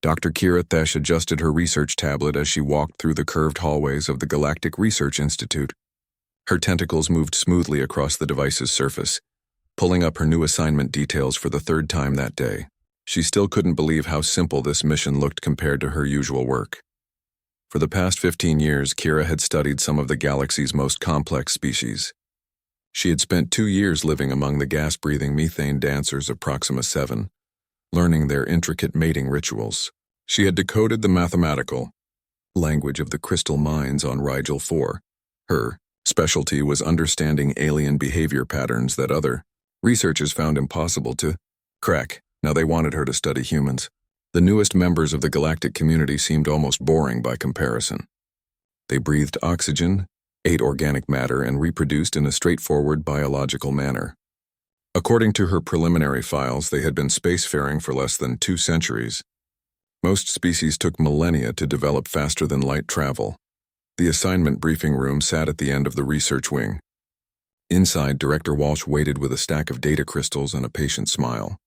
Dr. Kira Thesh adjusted her research tablet as she walked through the curved hallways of the Galactic Research Institute. Her tentacles moved smoothly across the device's surface, pulling up her new assignment details for the third time that day. She still couldn't believe how simple this mission looked compared to her usual work. For the past 15 years, Kira had studied some of the galaxy's most complex species. She had spent 2 years living among the gas-breathing methane dancers of Proxima 7, learning their intricate mating rituals. She had decoded the mathematical language of the crystal mines on Rigel 4. Her specialty was understanding alien behavior patterns that other researchers found impossible to crack. Now they wanted her to study humans. The newest members of the galactic community seemed almost boring by comparison. They breathed oxygen, ate organic matter, and reproduced in a straightforward biological manner. According to her preliminary files, they had been spacefaring for less than 2 centuries. Most species took millennia to develop faster than light travel. The assignment briefing room sat at the end of the research wing. Inside, Director Walsh waited with a stack of data crystals and a patient smile.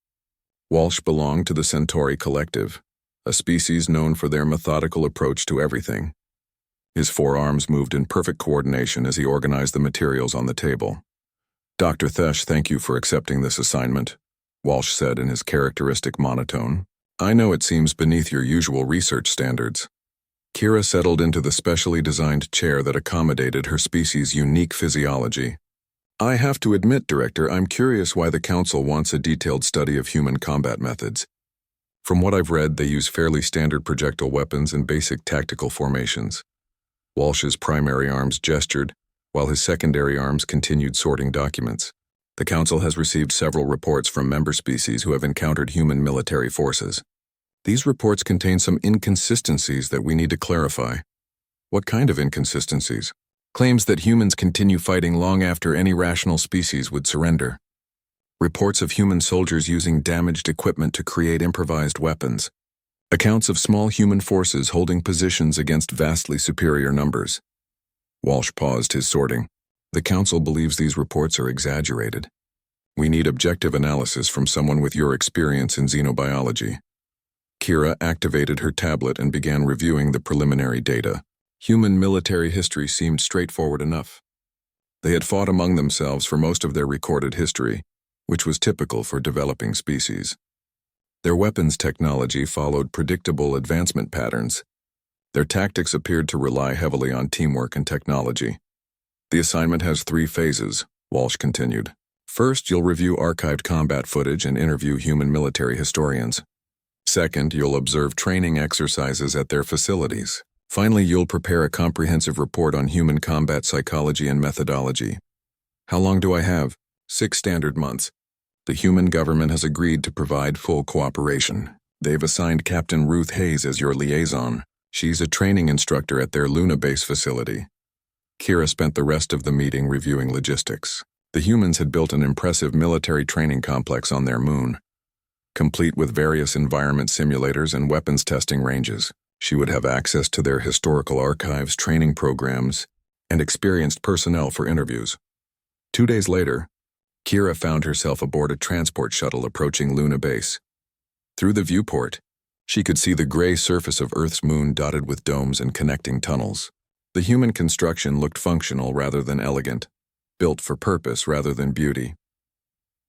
Walsh belonged to the Centauri Collective, a species known for their methodical approach to everything. His forearms moved in perfect coordination as he organized the materials on the table. "Dr. Thesh, thank you for accepting this assignment," Walsh said in his characteristic monotone. "I know it seems beneath your usual research standards." Kira settled into the specially designed chair that accommodated her species' unique physiology. "I have to admit, Director, I'm curious why the Council wants a detailed study of human combat methods. From what I've read, they use fairly standard projectile weapons and basic tactical formations." Walsh's primary arms gestured, while his secondary arms continued sorting documents. "The Council has received several reports from member species who have encountered human military forces. These reports contain some inconsistencies that we need to clarify." "What kind of inconsistencies?" "Claims that humans continue fighting long after any rational species would surrender. Reports of human soldiers using damaged equipment to create improvised weapons. Accounts of small human forces holding positions against vastly superior numbers." Walsh paused his sorting. "The Council believes these reports are exaggerated. We need objective analysis from someone with your experience in xenobiology." Kira activated her tablet and began reviewing the preliminary data. Human military history seemed straightforward enough. They had fought among themselves for most of their recorded history, which was typical for developing species. Their weapons technology followed predictable advancement patterns. Their tactics appeared to rely heavily on teamwork and technology. "The assignment has 3 phases," Walsh continued. "First, you'll review archived combat footage and interview human military historians. Second, you'll observe training exercises at their facilities. Finally, you'll prepare a comprehensive report on human combat psychology and methodology." "How long do I have?" 6 standard months. The human government has agreed to provide full cooperation. They've assigned Captain Ruth Hayes as your liaison. She's a training instructor at their Luna base facility. Kira spent the rest of the meeting reviewing logistics. The humans had built an impressive military training complex on their moon, complete with various environment simulators and weapons testing ranges. She would have access to their historical archives, training programs, and experienced personnel for interviews. 2 days later, Kira found herself aboard a transport shuttle approaching Luna base. Through the viewport, she could see the gray surface of Earth's moon dotted with domes and connecting tunnels. The human construction looked functional rather than elegant, built for purpose rather than beauty.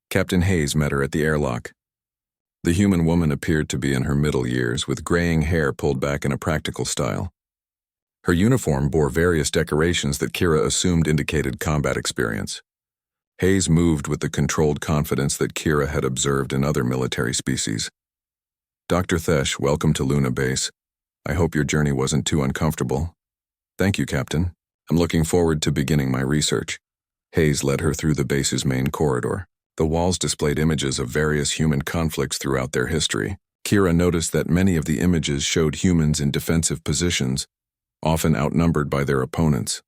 Captain Hayes met her at the airlock. The human woman appeared to be in her middle years, with graying hair pulled back in a practical style. Her uniform bore various decorations that Kira assumed indicated combat experience. Hayes moved with the controlled confidence that Kira had observed in other military species. "Dr. Thesh, welcome to Luna base. I hope your journey wasn't too uncomfortable." "Thank you, Captain. I'm looking forward to beginning my research." Hayes led her through the base's main corridor. The walls displayed images of various human conflicts throughout their history. Kira noticed that many of the images showed humans in defensive positions, often outnumbered by their opponents.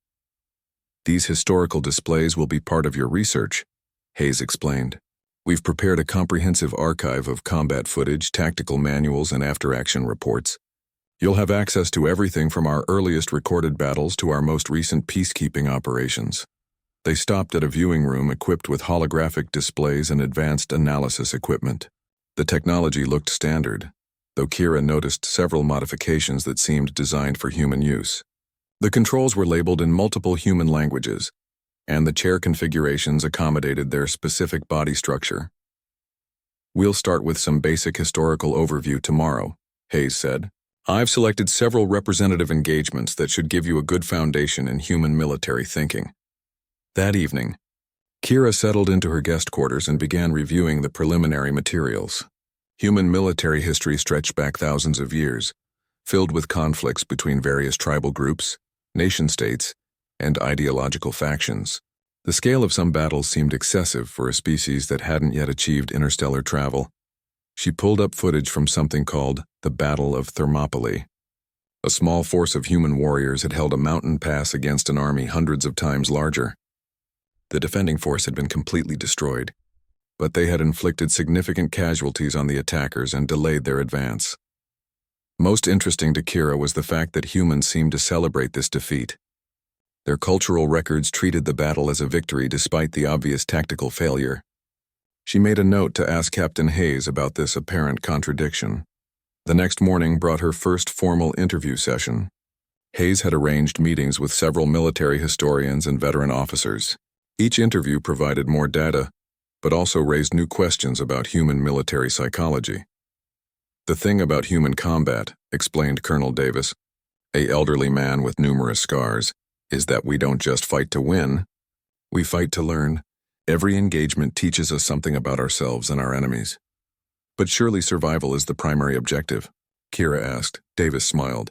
"These historical displays will be part of your research," Hayes explained. "We've prepared a comprehensive archive of combat footage, tactical manuals, and after-action reports. You'll have access to everything from our earliest recorded battles to our most recent peacekeeping operations." They stopped at a viewing room equipped with holographic displays and advanced analysis equipment. The technology looked standard, though Kira noticed several modifications that seemed designed for human use. The controls were labeled in multiple human languages, and the chair configurations accommodated their specific body structure. "We'll start with some basic historical overview tomorrow," Hayes said. "I've selected several representative engagements that should give you a good foundation in human military thinking." That evening, Kira settled into her guest quarters and began reviewing the preliminary materials. Human military history stretched back thousands of years, filled with conflicts between various tribal groups, nation-states, and ideological factions. The scale of some battles seemed excessive for a species that hadn't yet achieved interstellar travel. She pulled up footage from something called the Battle of Thermopylae. A small force of human warriors had held a mountain pass against an army hundreds of times larger. The defending force had been completely destroyed, but they had inflicted significant casualties on the attackers and delayed their advance. Most interesting to Kira was the fact that humans seemed to celebrate this defeat. Their cultural records treated the battle as a victory despite the obvious tactical failure. She made a note to ask Captain Hayes about this apparent contradiction. The next morning brought her first formal interview session. Hayes had arranged meetings with several military historians and veteran officers. Each interview provided more data, but also raised new questions about human military psychology. "The thing about human combat," explained Colonel Davis, an elderly man with numerous scars, "is that we don't just fight to win, we fight to learn. Every engagement teaches us something about ourselves and our enemies." "But surely survival is the primary objective?" Kira asked. Davis smiled.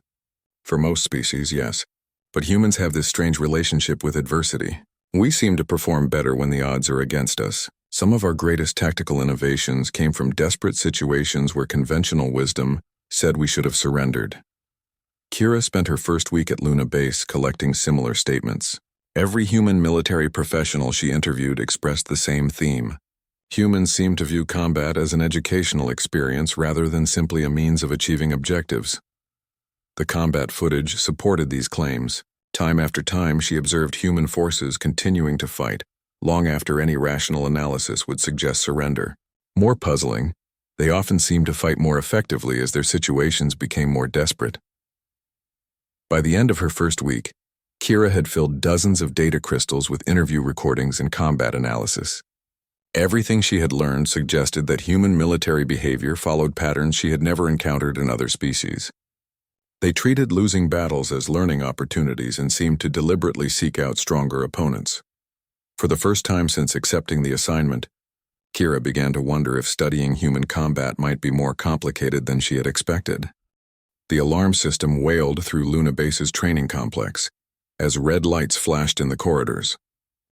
"For most species, yes. But humans have this strange relationship with adversity. We seem to perform better when the odds are against us. Some of our greatest tactical innovations came from desperate situations where conventional wisdom said we should have surrendered." Kira spent her first week at Luna Base collecting similar statements. Every human military professional she interviewed expressed the same theme. Humans seem to view combat as an educational experience rather than simply a means of achieving objectives. The combat footage supported these claims. Time after time, she observed human forces continuing to fight, long after any rational analysis would suggest surrender. More puzzling, they often seemed to fight more effectively as their situations became more desperate. By the end of her first week, Kira had filled dozens of data crystals with interview recordings and combat analysis. Everything she had learned suggested that human military behavior followed patterns she had never encountered in other species. They treated losing battles as learning opportunities and seemed to deliberately seek out stronger opponents. For the first time since accepting the assignment, Kira began to wonder if studying human combat might be more complicated than she had expected. The alarm system wailed through Luna Base's training complex, as red lights flashed in the corridors.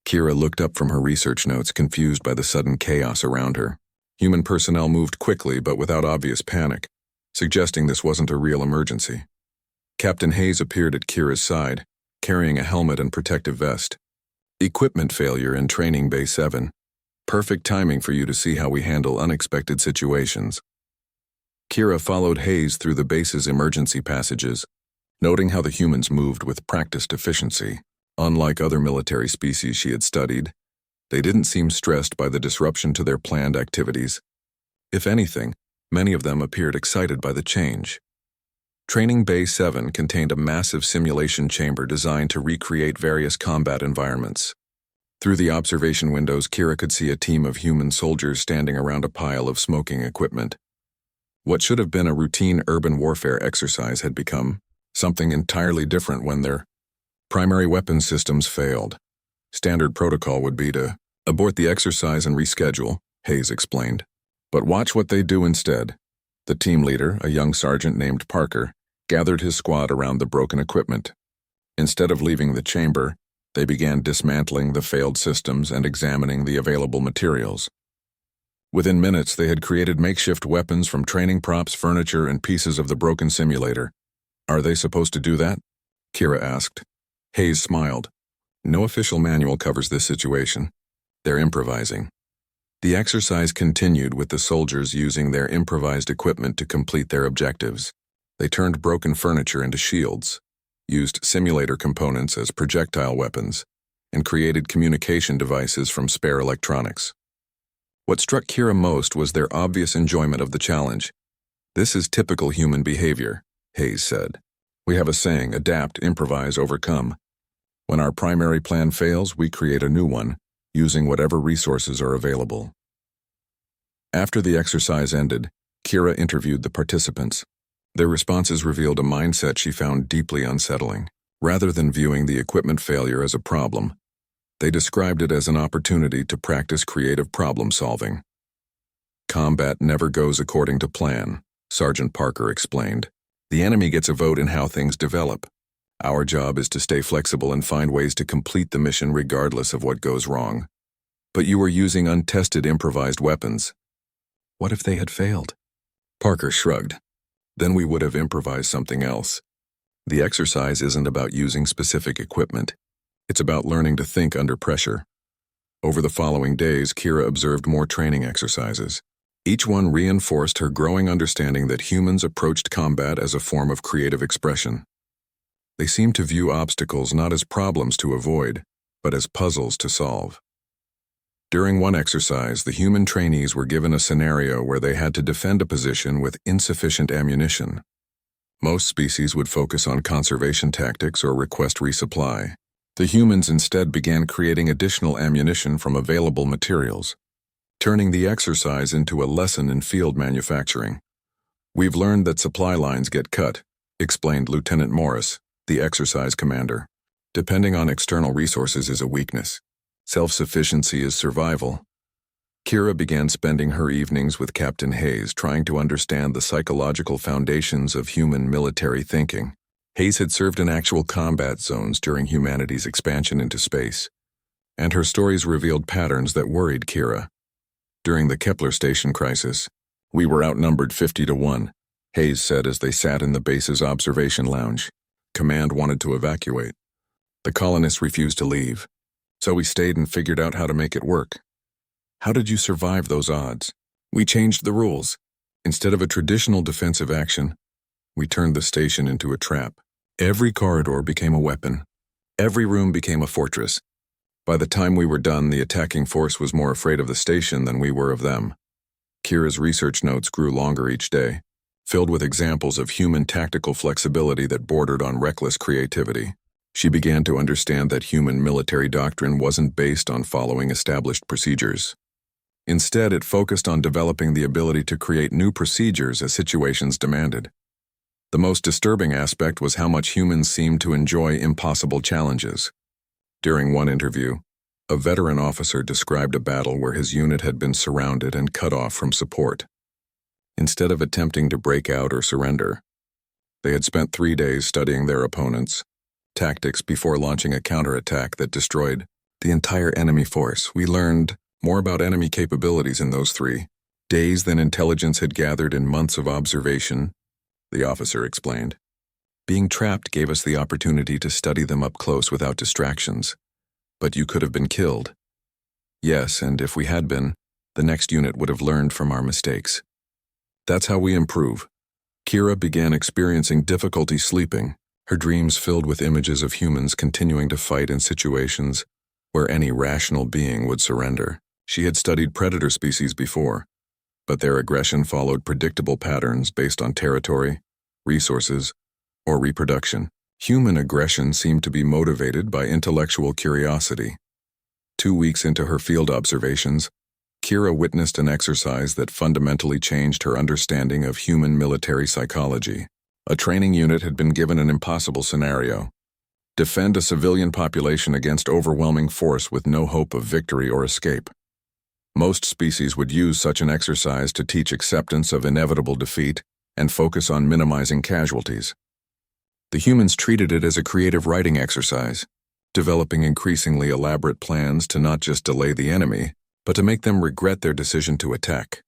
Kira looked up from her research notes, confused by the sudden chaos around her. Human personnel moved quickly but without obvious panic, suggesting this wasn't a real emergency. Captain Hayes appeared at Kira's side, carrying a helmet and protective vest. "Equipment failure in Training Bay 7. Perfect timing for you to see how we handle unexpected situations." Kira followed Hayes through the base's emergency passages, noting how the humans moved with practiced efficiency. Unlike other military species she had studied, they didn't seem stressed by the disruption to their planned activities. If anything, many of them appeared excited by the change. Training Bay 7 contained a massive simulation chamber designed to recreate various combat environments. Through the observation windows, Kira could see a team of human soldiers standing around a pile of smoking equipment. What should have been a routine urban warfare exercise had become something entirely different when their primary weapons systems failed. Standard protocol would be to abort the exercise and reschedule, Hayes explained. But watch what they do instead. The team leader, a young sergeant named Parker, gathered his squad around the broken equipment. Instead of leaving the chamber, they began dismantling the failed systems and examining the available materials. Within minutes, they had created makeshift weapons from training props, furniture, and pieces of the broken simulator. "Are they supposed to do that?" Kira asked. Hayes smiled. "No official manual covers this situation. They're improvising." The exercise continued with the soldiers using their improvised equipment to complete their objectives. They turned broken furniture into shields, used simulator components as projectile weapons, and created communication devices from spare electronics. What struck Kira most was their obvious enjoyment of the challenge. This is typical human behavior, Hayes said. We have a saying, adapt, improvise, overcome. When our primary plan fails, we create a new one, using whatever resources are available. After the exercise ended, Kira interviewed the participants. Their responses revealed a mindset she found deeply unsettling. Rather than viewing the equipment failure as a problem, they described it as an opportunity to practice creative problem-solving. Combat never goes according to plan, Sergeant Parker explained. The enemy gets a vote in how things develop. Our job is to stay flexible and find ways to complete the mission regardless of what goes wrong. But you were using untested improvised weapons. What if they had failed? Parker shrugged. Then we would have improvised something else. The exercise isn't about using specific equipment. It's about learning to think under pressure. Over the following days, Kira observed more training exercises. Each one reinforced her growing understanding that humans approached combat as a form of creative expression. They seemed to view obstacles not as problems to avoid, but as puzzles to solve. During one exercise, the human trainees were given a scenario where they had to defend a position with insufficient ammunition. Most species would focus on conservation tactics or request resupply. The humans instead began creating additional ammunition from available materials, turning the exercise into a lesson in field manufacturing. We've learned that supply lines get cut, explained Lieutenant Morris, the exercise commander. Depending on external resources is a weakness. Self-sufficiency is survival. Kira began spending her evenings with Captain Hayes, trying to understand the psychological foundations of human military thinking. Hayes had served in actual combat zones during humanity's expansion into space, and her stories revealed patterns that worried Kira. During the Kepler station crisis, we were outnumbered 50-1, Hayes said as they sat in the base's observation lounge. Command wanted to evacuate. The colonists refused to leave, so we stayed and figured out how to make it work. How did you survive those odds? We changed the rules. Instead of a traditional defensive action, we turned the station into a trap. Every corridor became a weapon. Every room became a fortress. By the time we were done, the attacking force was more afraid of the station than we were of them. Kira's research notes grew longer each day, filled with examples of human tactical flexibility that bordered on reckless creativity. She began to understand that human military doctrine wasn't based on following established procedures. Instead, it focused on developing the ability to create new procedures as situations demanded. The most disturbing aspect was how much humans seemed to enjoy impossible challenges. During one interview, a veteran officer described a battle where his unit had been surrounded and cut off from support. Instead of attempting to break out or surrender, they had spent 3 days studying their opponents' tactics before launching a counterattack that destroyed the entire enemy force. We learned more about enemy capabilities in those 3 days than intelligence had gathered in months of observation, the officer explained. Being trapped gave us the opportunity to study them up close without distractions. But you could have been killed. Yes, and if we had been, the next unit would have learned from our mistakes. That's how we improve. Kira began experiencing difficulty sleeping, her dreams filled with images of humans continuing to fight in situations where any rational being would surrender. She had studied predator species before, but their aggression followed predictable patterns based on territory, resources, or reproduction. Human aggression seemed to be motivated by intellectual curiosity. 2 weeks into her field observations, Kira witnessed an exercise that fundamentally changed her understanding of human military psychology. A training unit had been given an impossible scenario: defend a civilian population against overwhelming force with no hope of victory or escape. Most species would use such an exercise to teach acceptance of inevitable defeat and focus on minimizing casualties. The humans treated it as a creative writing exercise, developing increasingly elaborate plans to not just delay the enemy, but to make them regret their decision to attack.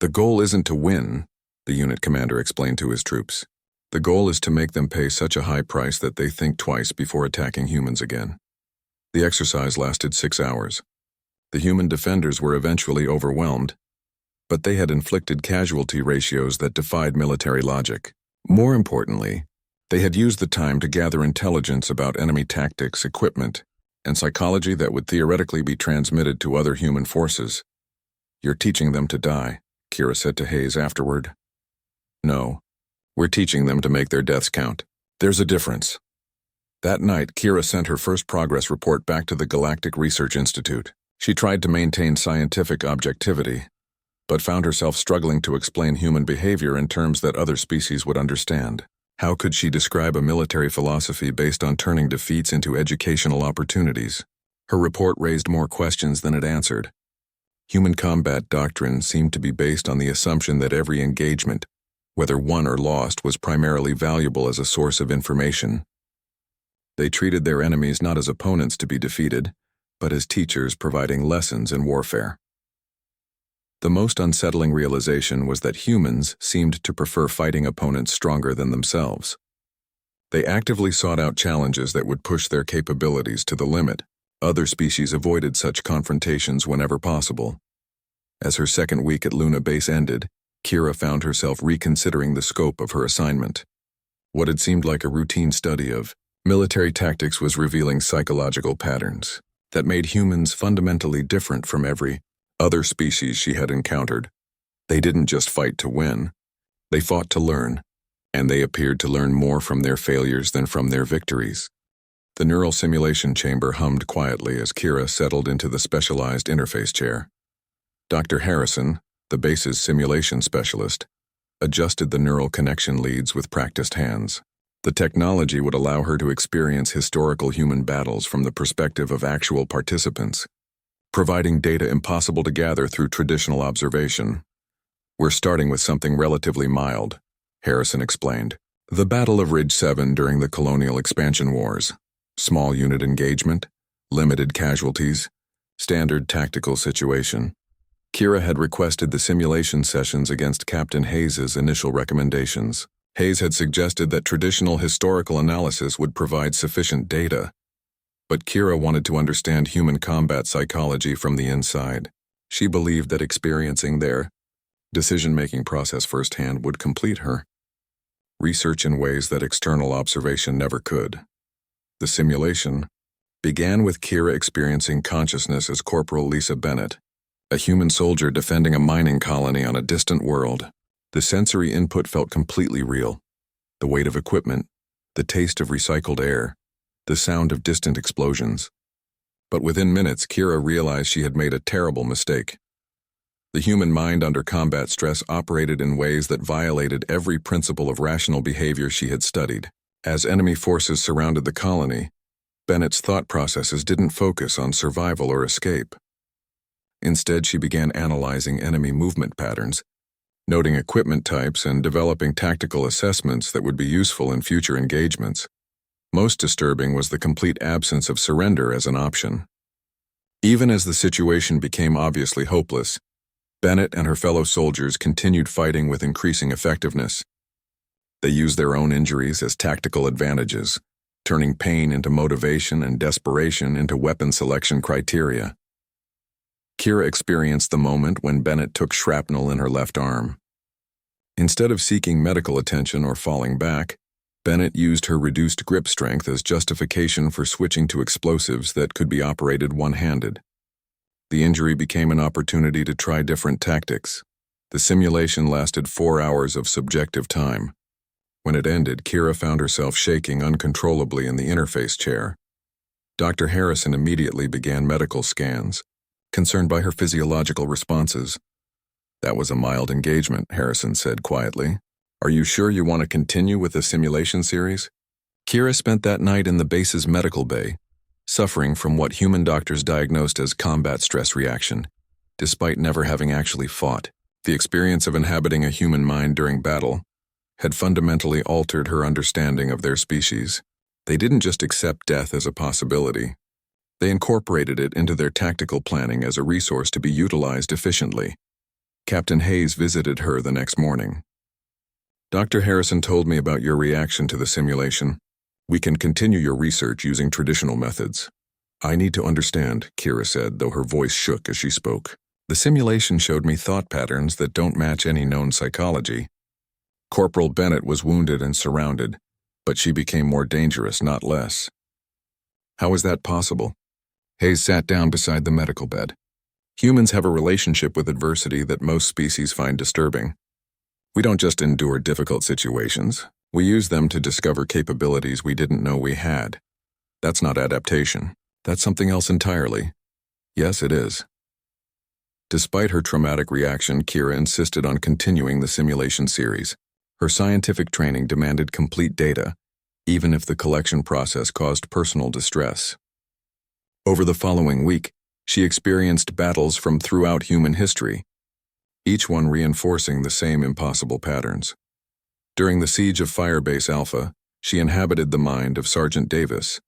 The goal isn't to win, the unit commander explained to his troops. The goal is to make them pay such a high price that they think twice before attacking humans again. The exercise lasted 6 hours. The human defenders were eventually overwhelmed, but they had inflicted casualty ratios that defied military logic. More importantly, they had used the time to gather intelligence about enemy tactics, equipment, and psychology that would theoretically be transmitted to other human forces. "You're teaching them to die," Kira said to Hayes afterward. No, we're teaching them to make their deaths count. There's a difference. That night, Kira sent her first progress report back to the Galactic Research Institute. She tried to maintain scientific objectivity, but found herself struggling to explain human behavior in terms that other species would understand. How could she describe a military philosophy based on turning defeats into educational opportunities? Her report raised more questions than it answered. Human combat doctrine seemed to be based on the assumption that every engagement, whether won or lost, was primarily valuable as a source of information. They treated their enemies not as opponents to be defeated, but as teachers providing lessons in warfare. The most unsettling realization was that humans seemed to prefer fighting opponents stronger than themselves. They actively sought out challenges that would push their capabilities to the limit. Other species avoided such confrontations whenever possible. As her second week at Luna Base ended, Kira found herself reconsidering the scope of her assignment. What had seemed like a routine study of military tactics was revealing psychological patterns that made humans fundamentally different from every other species she had encountered. They didn't just fight to win. They fought to learn, and they appeared to learn more from their failures than from their victories. The neural simulation chamber hummed quietly as Kira settled into the specialized interface chair. Dr. Harrison, the base's simulation specialist, adjusted the neural connection leads with practiced hands. The technology would allow her to experience historical human battles from the perspective of actual participants, providing data impossible to gather through traditional observation. We're starting with something relatively mild, Harrison explained. The Battle of Ridge 7 during the Colonial Expansion Wars. Small unit engagement, limited casualties, standard tactical situation. Kira had requested the simulation sessions against Captain Hayes's initial recommendations. Hayes had suggested that traditional historical analysis would provide sufficient data, but Kira wanted to understand human combat psychology from the inside. She believed that experiencing their decision-making process firsthand would complete her research in ways that external observation never could. The simulation began with Kira experiencing consciousness as Corporal Lisa Bennett, a human soldier defending a mining colony on a distant world. The sensory input felt completely real. The weight of equipment, the taste of recycled air, the sound of distant explosions. But within minutes, Kira realized she had made a terrible mistake. The human mind under combat stress operated in ways that violated every principle of rational behavior she had studied. As enemy forces surrounded the colony, Bennett's thought processes didn't focus on survival or escape. Instead, she began analyzing enemy movement patterns, noting equipment types and developing tactical assessments that would be useful in future engagements. Most disturbing was the complete absence of surrender as an option. Even as the situation became obviously hopeless, Bennett and her fellow soldiers continued fighting with increasing effectiveness. They used their own injuries as tactical advantages, turning pain into motivation and desperation into weapon selection criteria. Kira experienced the moment when Bennett took shrapnel in her left arm. Instead of seeking medical attention or falling back, Bennett used her reduced grip strength as justification for switching to explosives that could be operated one-handed. The injury became an opportunity to try different tactics. The simulation lasted 4 hours of subjective time. When it ended, Kira found herself shaking uncontrollably in the interface chair. Dr. Harrison immediately began medical scans, concerned by her physiological responses. "That was a mild engagement," Harrison said quietly. "Are you sure you want to continue with the simulation series?" Kira spent that night in the base's medical bay, suffering from what human doctors diagnosed as combat stress reaction, despite never having actually fought. The experience of inhabiting a human mind during battle had fundamentally altered her understanding of their species. They didn't just accept death as a possibility. They incorporated it into their tactical planning as a resource to be utilized efficiently. Captain Hayes visited her the next morning. "Dr. Harrison told me about your reaction to the simulation. We can continue your research using traditional methods." "I need to understand," Kira said, though her voice shook as she spoke. "The simulation showed me thought patterns that don't match any known psychology. Corporal Bennett was wounded and surrounded, but she became more dangerous, not less." "How is that possible?" Hayes sat down beside the medical bed. "Humans have a relationship with adversity that most species find disturbing. We don't just endure difficult situations, we use them to discover capabilities we didn't know we had. That's not adaptation. That's something else entirely. Yes, it is. Despite her traumatic reaction, Kira insisted on continuing the simulation series. Her scientific training demanded complete data, even if the collection process caused personal distress. Over the following week, she experienced battles from throughout human history, each one reinforcing the same impossible patterns. During the siege of Firebase Alpha, she inhabited the mind of Sergeant Davis,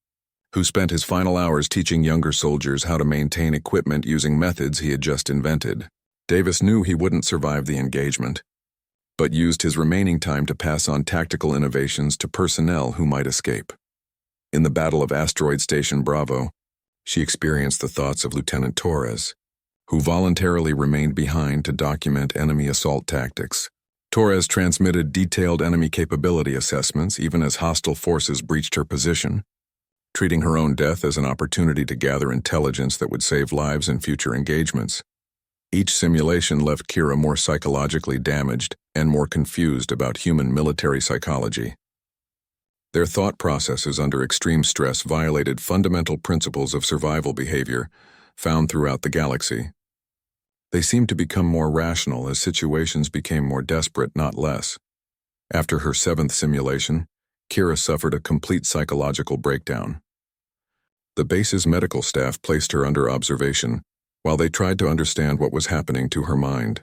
who spent his final hours teaching younger soldiers how to maintain equipment using methods he had just invented. Davis knew he wouldn't survive the engagement, but used his remaining time to pass on tactical innovations to personnel who might escape. In the Battle of Asteroid Station Bravo, she experienced the thoughts of Lieutenant Torres, who voluntarily remained behind to document enemy assault tactics. Torres transmitted detailed enemy capability assessments even as hostile forces breached her position, treating her own death as an opportunity to gather intelligence that would save lives in future engagements. Each simulation left Kira more psychologically damaged and more confused about human military psychology. Their thought processes under extreme stress violated fundamental principles of survival behavior found throughout the galaxy. They seemed to become more rational as situations became more desperate, not less. After her 7th simulation, Kira suffered a complete psychological breakdown. The base's medical staff placed her under observation while they tried to understand what was happening to her mind.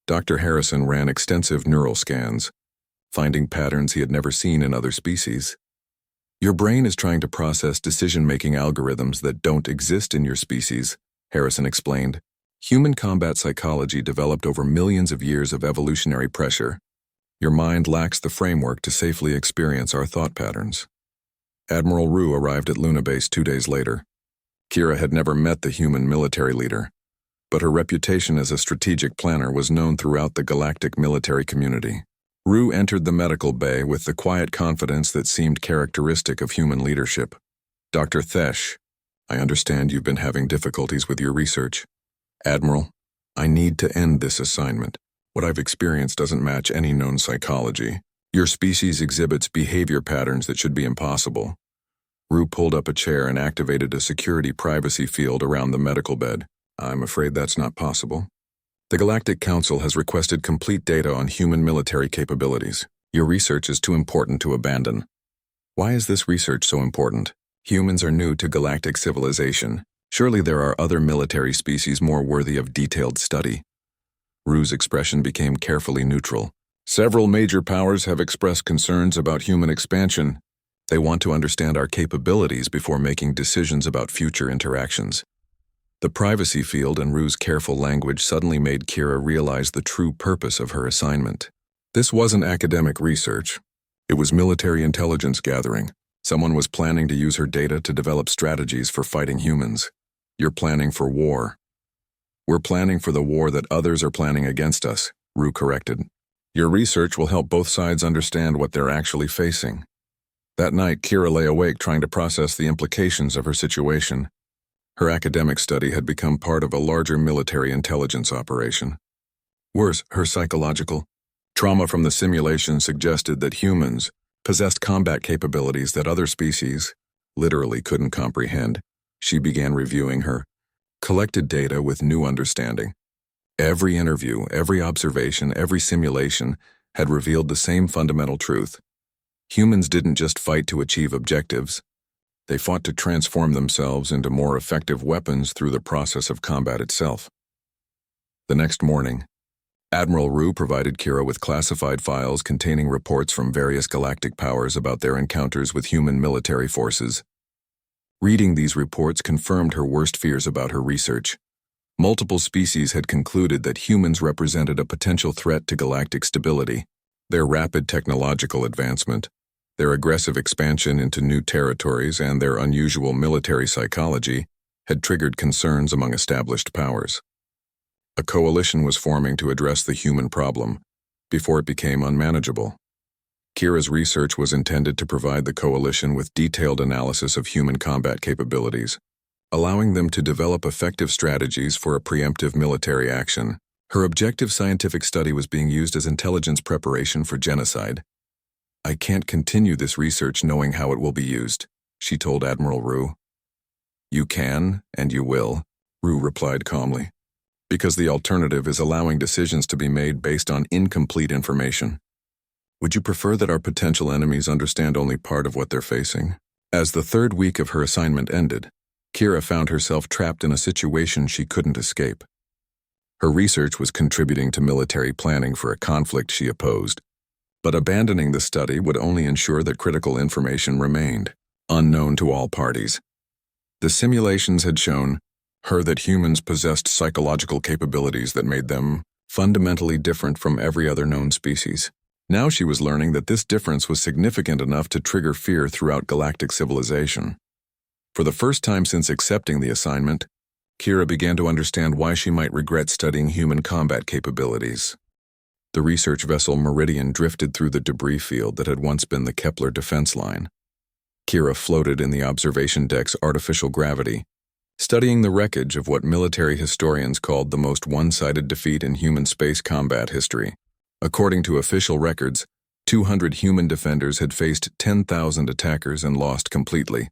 Dr. Harrison ran extensive neural scans, finding patterns he had never seen in other species. Your brain is trying to process decision-making algorithms that don't exist in your species, Harrison explained. Human combat psychology developed over millions of years of evolutionary pressure. Your mind lacks the framework to safely experience our thought patterns. Admiral Rue arrived at Luna Base 2 days later. Kira had never met the human military leader, but her reputation as a strategic planner was known throughout the galactic military community. Rue entered the medical bay with the quiet confidence that seemed characteristic of human leadership. Dr. Thesh, I understand you've been having difficulties with your research. Admiral, I need to end this assignment. What I've experienced doesn't match any known psychology. Your species exhibits behavior patterns that should be impossible. Rue pulled up a chair and activated a security privacy field around the medical bed. I'm afraid that's not possible. The Galactic Council has requested complete data on human military capabilities. Your research is too important to abandon. Why is this research so important? Humans are new to galactic civilization. Surely there are other military species more worthy of detailed study. Rue's expression became carefully neutral. Several major powers have expressed concerns about human expansion. They want to understand our capabilities before making decisions about future interactions. The privacy field and Rue's careful language suddenly made Kira realize the true purpose of her assignment. This wasn't academic research. It was military intelligence gathering. Someone was planning to use her data to develop strategies for fighting humans. You're planning for war. We're planning for the war that others are planning against us, Rue corrected. Your research will help both sides understand what they're actually facing. That night, Kira lay awake trying to process the implications of her situation. Her academic study had become part of a larger military intelligence operation. Worse, her psychological trauma from the simulation suggested that humans possessed combat capabilities that other species literally couldn't comprehend. She began reviewing her collected data with new understanding. Every interview, every observation, every simulation had revealed the same fundamental truth. Humans didn't just fight to achieve objectives. They fought to transform themselves into more effective weapons through the process of combat itself. The next morning, Admiral Rue provided Kira with classified files containing reports from various galactic powers about their encounters with human military forces. Reading these reports confirmed her worst fears about her research. Multiple species had concluded that humans represented a potential threat to galactic stability. Their rapid technological advancement, their aggressive expansion into new territories, and their unusual military psychology had triggered concerns among established powers. A coalition was forming to address the human problem before it became unmanageable. Kira's research was intended to provide the coalition with detailed analysis of human combat capabilities, allowing them to develop effective strategies for a preemptive military action. Her objective scientific study was being used as intelligence preparation for genocide. "I can't continue this research knowing how it will be used," she told Admiral Rue. "You can, and you will," Rue replied calmly, "because the alternative is allowing decisions to be made based on incomplete information. Would you prefer that our potential enemies understand only part of what they're facing?" As the third week of her assignment ended, Kira found herself trapped in a situation she couldn't escape. Her research was contributing to military planning for a conflict she opposed, but abandoning the study would only ensure that critical information remained unknown to all parties. The simulations had shown her that humans possessed psychological capabilities that made them fundamentally different from every other known species. Now she was learning that this difference was significant enough to trigger fear throughout galactic civilization. For the first time since accepting the assignment, Kira began to understand why she might regret studying human combat capabilities. The research vessel Meridian drifted through the debris field that had once been the Kepler defense line. Kira floated in the observation deck's artificial gravity, studying the wreckage of what military historians called the most one-sided defeat in human space combat history. According to official records, 200 human defenders had faced 10,000 attackers and lost completely.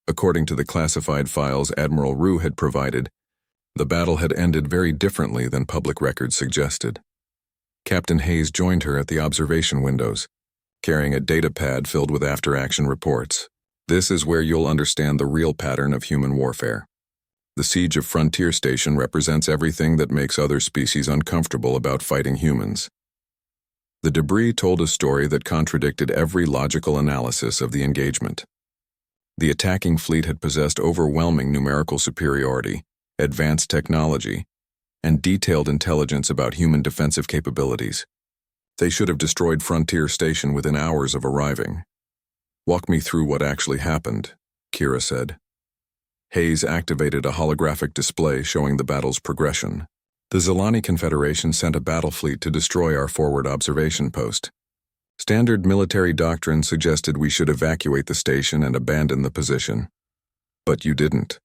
According to the classified files Admiral Rue had provided, the battle had ended very differently than public records suggested. Captain Hayes joined her at the observation windows, carrying a data pad filled with after-action reports. "This is where you'll understand the real pattern of human warfare. The siege of Frontier Station represents everything that makes other species uncomfortable about fighting humans." The debris told a story that contradicted every logical analysis of the engagement. The attacking fleet had possessed overwhelming numerical superiority, advanced technology, and detailed intelligence about human defensive capabilities. They should have destroyed Frontier Station within hours of arriving. "Walk me through what actually happened," Kira said. Hayes activated a holographic display showing the battle's progression. "The Zilani Confederation sent a battle fleet to destroy our forward observation post. Standard military doctrine suggested we should evacuate the station and abandon the position. But you didn't.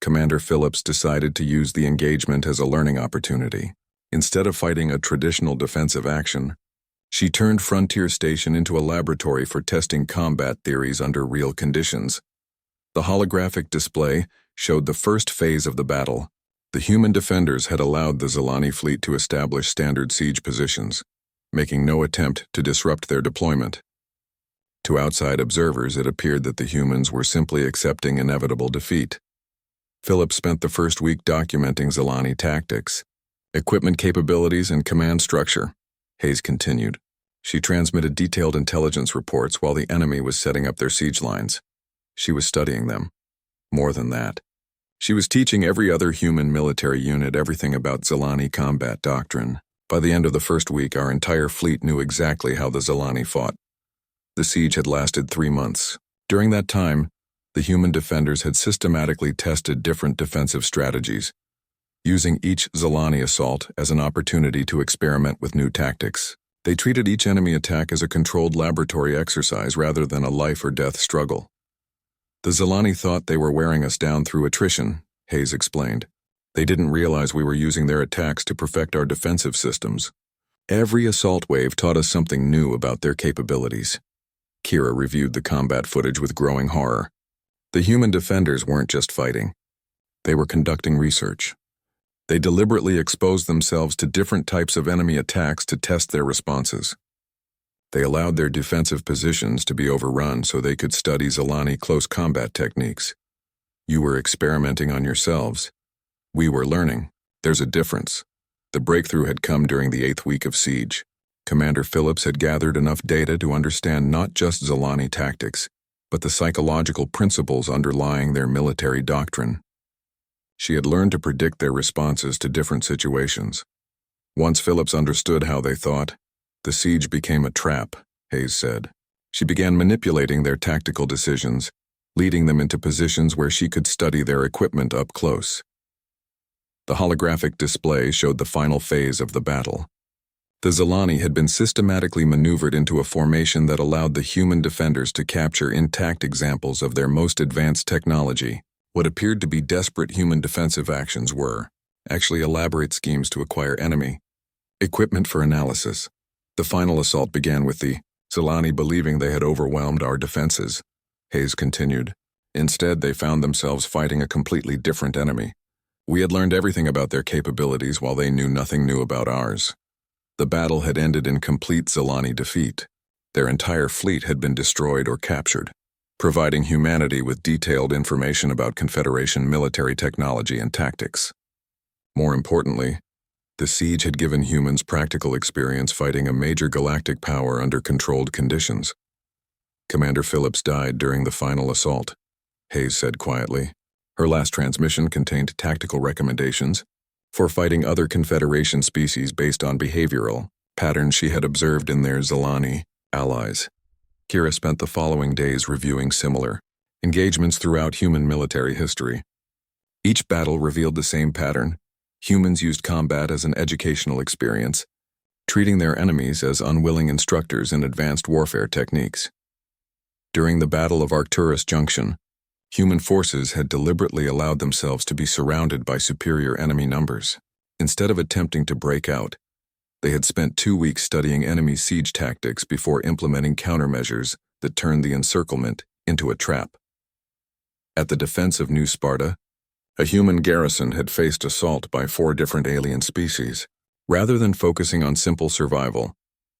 Commander Phillips decided to use the engagement as a learning opportunity. Instead of fighting a traditional defensive action, she turned Frontier Station into a laboratory for testing combat theories under real conditions." The holographic display showed the first phase of the battle. The human defenders had allowed the Zilani fleet to establish standard siege positions, making no attempt to disrupt their deployment. To outside observers, it appeared that the humans were simply accepting inevitable defeat. Phillips spent the first week documenting Zilani tactics, equipment capabilities, and command structure. Hayes continued. She transmitted detailed intelligence reports while the enemy was setting up their siege lines. She was studying them. More than that, she was teaching every other human military unit everything about Zilani combat doctrine. By the end of the first week, our entire fleet knew exactly how the Zilani fought. The siege had lasted 3 months. During that time, the human defenders had systematically tested different defensive strategies, using each Zilani assault as an opportunity to experiment with new tactics. They treated each enemy attack as a controlled laboratory exercise rather than a life-or-death struggle. "The Zilani thought they were wearing us down through attrition," Hayes explained. "They didn't realize we were using their attacks to perfect our defensive systems. Every assault wave taught us something new about their capabilities." Kira reviewed the combat footage with growing horror. The human defenders weren't just fighting. They were conducting research. They deliberately exposed themselves to different types of enemy attacks to test their responses. They allowed their defensive positions to be overrun so they could study Zilani close combat techniques. You were experimenting on yourselves. We were learning. There's a difference. The breakthrough had come during the 8th week of siege. Commander Phillips had gathered enough data to understand not just Zilani tactics, but the psychological principles underlying their military doctrine. She had learned to predict their responses to different situations. Once Phillips understood how they thought, the siege became a trap, Hayes said. She began manipulating their tactical decisions, leading them into positions where she could study their equipment up close. The holographic display showed the final phase of the battle. The Zilani had been systematically maneuvered into a formation that allowed the human defenders to capture intact examples of their most advanced technology. What appeared to be desperate human defensive actions were, actually elaborate schemes to acquire enemy equipment for analysis. The final assault began with the Zilani believing they had overwhelmed our defenses. Hayes continued. Instead, they found themselves fighting a completely different enemy. We had learned everything about their capabilities while they knew nothing new about ours. The battle had ended in complete Zilani defeat. Their entire fleet had been destroyed or captured, providing humanity with detailed information about Confederation military technology and tactics. More importantly, the siege had given humans practical experience fighting a major galactic power under controlled conditions. Commander Phillips died during the final assault, Hayes said quietly. Her last transmission contained tactical recommendations for fighting other Confederation species based on behavioral patterns she had observed in their Zilani allies. Kira spent the following days reviewing similar engagements throughout human military history. Each battle revealed the same pattern. Humans used combat as an educational experience, treating their enemies as unwilling instructors in advanced warfare techniques. During the Battle of Arcturus Junction, human forces had deliberately allowed themselves to be surrounded by superior enemy numbers. Instead of attempting to break out, they had spent 2 weeks studying enemy siege tactics before implementing countermeasures that turned the encirclement into a trap. At the defense of New Sparta, a human garrison had faced assault by 4 different alien species. Rather than focusing on simple survival,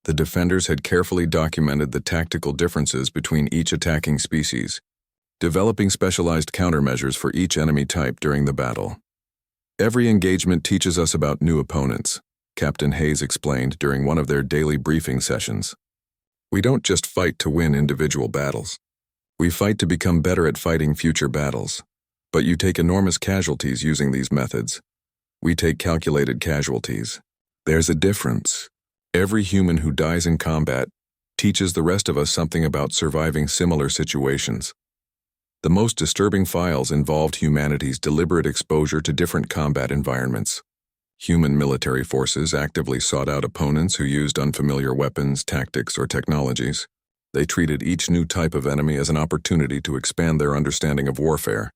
the defenders had carefully documented the tactical differences between each attacking species, developing specialized countermeasures for each enemy type during the battle. Every engagement teaches us about new opponents, Captain Hayes explained during one of their daily briefing sessions. We don't just fight to win individual battles. We fight to become better at fighting future battles. But you take enormous casualties using these methods. We take calculated casualties. There's a difference. Every human who dies in combat teaches the rest of us something about surviving similar situations. The most disturbing files involved humanity's deliberate exposure to different combat environments. Human military forces actively sought out opponents who used unfamiliar weapons, tactics, or technologies. They treated each new type of enemy as an opportunity to expand their understanding of warfare.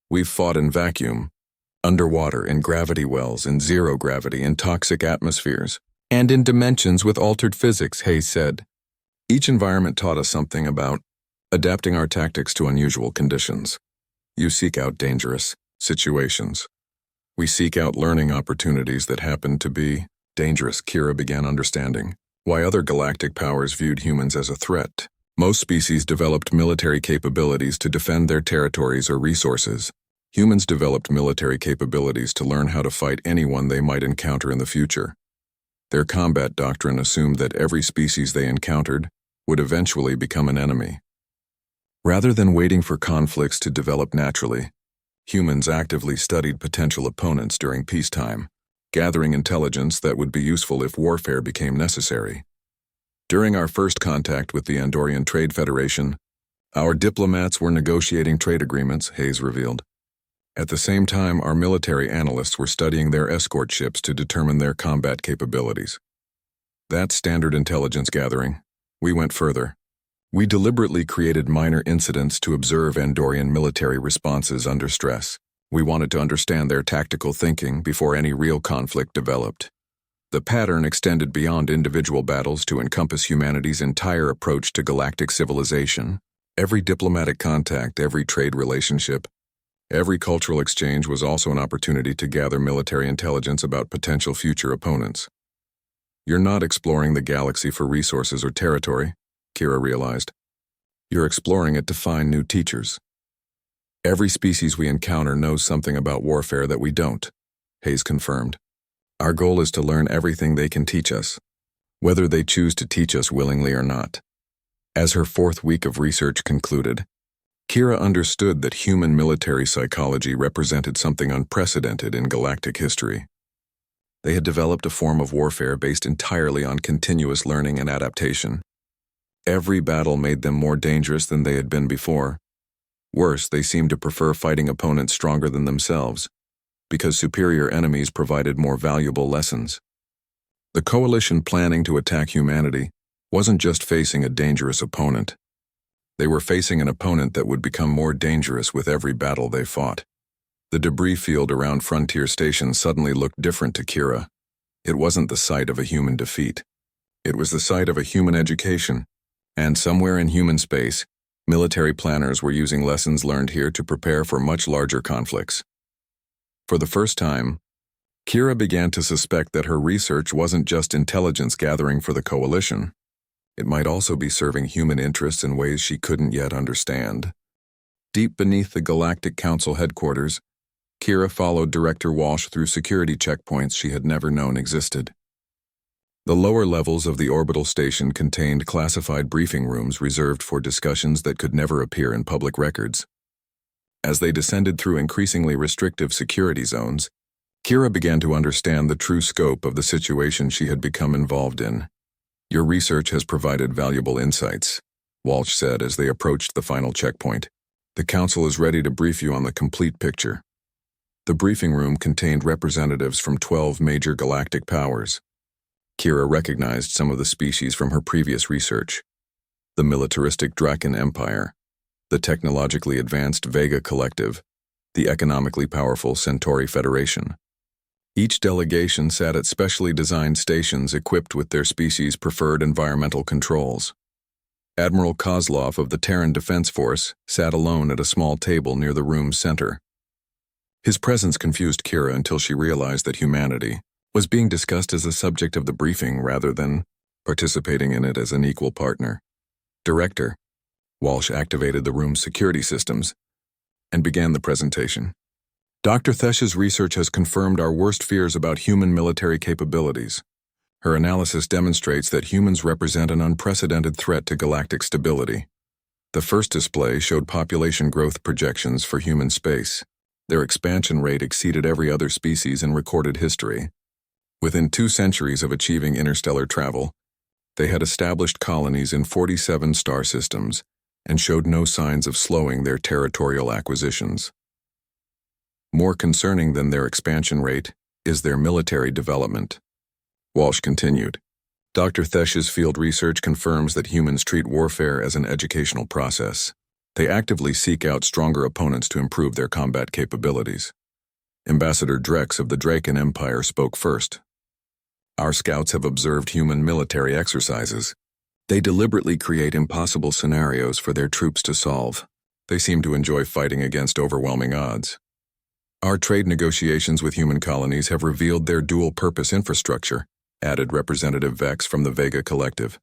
We've fought in vacuum, underwater, in gravity wells, in zero gravity, in toxic atmospheres, and in dimensions with altered physics, Hayes said. Each environment taught us something about adapting our tactics to unusual conditions. You seek out dangerous situations. We seek out learning opportunities that happen to be dangerous. Kira began understanding why other galactic powers viewed humans as a threat. Most species developed military capabilities to defend their territories or resources. Humans developed military capabilities to learn how to fight anyone they might encounter in the future. Their combat doctrine assumed that every species they encountered would eventually become an enemy. Rather than waiting for conflicts to develop naturally, humans actively studied potential opponents during peacetime, gathering intelligence that would be useful if warfare became necessary. During our first contact with the Andorian Trade Federation, our diplomats were negotiating trade agreements, Hayes revealed. At the same time, our military analysts were studying their escort ships to determine their combat capabilities. That's standard intelligence gathering. We went further. We deliberately created minor incidents to observe Andorian military responses under stress. We wanted to understand their tactical thinking before any real conflict developed. The pattern extended beyond individual battles to encompass humanity's entire approach to galactic civilization. Every diplomatic contact, every trade relationship, every cultural exchange was also an opportunity to gather military intelligence about potential future opponents. You're not exploring the galaxy for resources or territory, Kira realized. You're exploring it to find new teachers. Every species we encounter knows something about warfare that we don't, Hayes confirmed. Our goal is to learn everything they can teach us, whether they choose to teach us willingly or not. As her 4th week of research concluded, Kira understood that human military psychology represented something unprecedented in galactic history. They had developed a form of warfare based entirely on continuous learning and adaptation. Every battle made them more dangerous than they had been before. Worse, they seemed to prefer fighting opponents stronger than themselves, because superior enemies provided more valuable lessons. The coalition planning to attack humanity wasn't just facing a dangerous opponent. They were facing an opponent that would become more dangerous with every battle they fought. The debris field around Frontier Station suddenly looked different to Kira. It wasn't the site of a human defeat. It was the site of a human education, and somewhere in human space, military planners were using lessons learned here to prepare for much larger conflicts. For the first time, Kira began to suspect that her research wasn't just intelligence gathering for the Coalition. It might also be serving human interests in ways she couldn't yet understand. Deep beneath the Galactic Council headquarters, Kira followed Director Walsh through security checkpoints she had never known existed. The lower levels of the orbital station contained classified briefing rooms reserved for discussions that could never appear in public records. As they descended through increasingly restrictive security zones, Kira began to understand the true scope of the situation she had become involved in. "Your research has provided valuable insights," Walsh said as they approached the final checkpoint. "The Council is ready to brief you on the complete picture." The briefing room contained representatives from 12 major galactic powers. Kira recognized some of the species from her previous research: the militaristic Draken Empire, the technologically advanced Vega Collective, the economically powerful Centauri Federation. Each delegation sat at specially designed stations equipped with their species' preferred environmental controls. Admiral Kozlov of the Terran Defense Force sat alone at a small table near the room's center. His presence confused Kira until she realized that humanity was being discussed as a subject of the briefing rather than participating in it as an equal partner. "Director," Walsh activated the room's security systems and began the presentation. "Dr. Thesh's research has confirmed our worst fears about human military capabilities. Her analysis demonstrates that humans represent an unprecedented threat to galactic stability. The first display showed population growth projections for human space. Their expansion rate exceeded every other species in recorded history. Within 2 centuries of achieving interstellar travel, they had established colonies in 47 star systems and showed no signs of slowing their territorial acquisitions. More concerning than their expansion rate is their military development." Walsh continued. "Dr. Thesh's field research confirms that humans treat warfare as an educational process. They actively seek out stronger opponents to improve their combat capabilities." Ambassador Drex of the Draken Empire spoke first. "Our scouts have observed human military exercises. They deliberately create impossible scenarios for their troops to solve. They seem to enjoy fighting against overwhelming odds. Our trade negotiations with human colonies have revealed their dual-purpose infrastructure," added Representative Vex from the Vega Collective.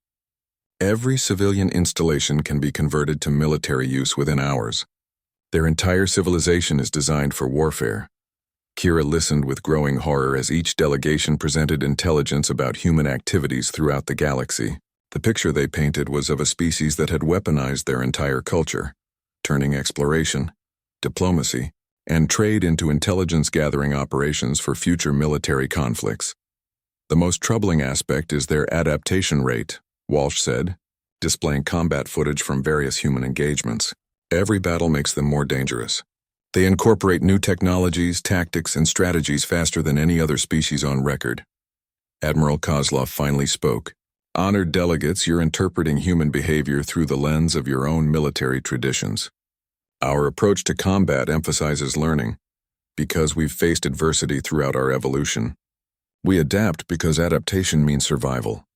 "Every civilian installation can be converted to military use within hours. Their entire civilization is designed for warfare." Kira listened with growing horror as each delegation presented intelligence about human activities throughout the galaxy. The picture they painted was of a species that had weaponized their entire culture, turning exploration, diplomacy, and trade into intelligence-gathering operations for future military conflicts. "The most troubling aspect is their adaptation rate," Walsh said, displaying combat footage from various human engagements. "Every battle makes them more dangerous. They incorporate new technologies, tactics, and strategies faster than any other species on record." Admiral Kozlov finally spoke. "Honored delegates, you're interpreting human behavior through the lens of your own military traditions. Our approach to combat emphasizes learning, because we've faced adversity throughout our evolution. We adapt because adaptation means survival."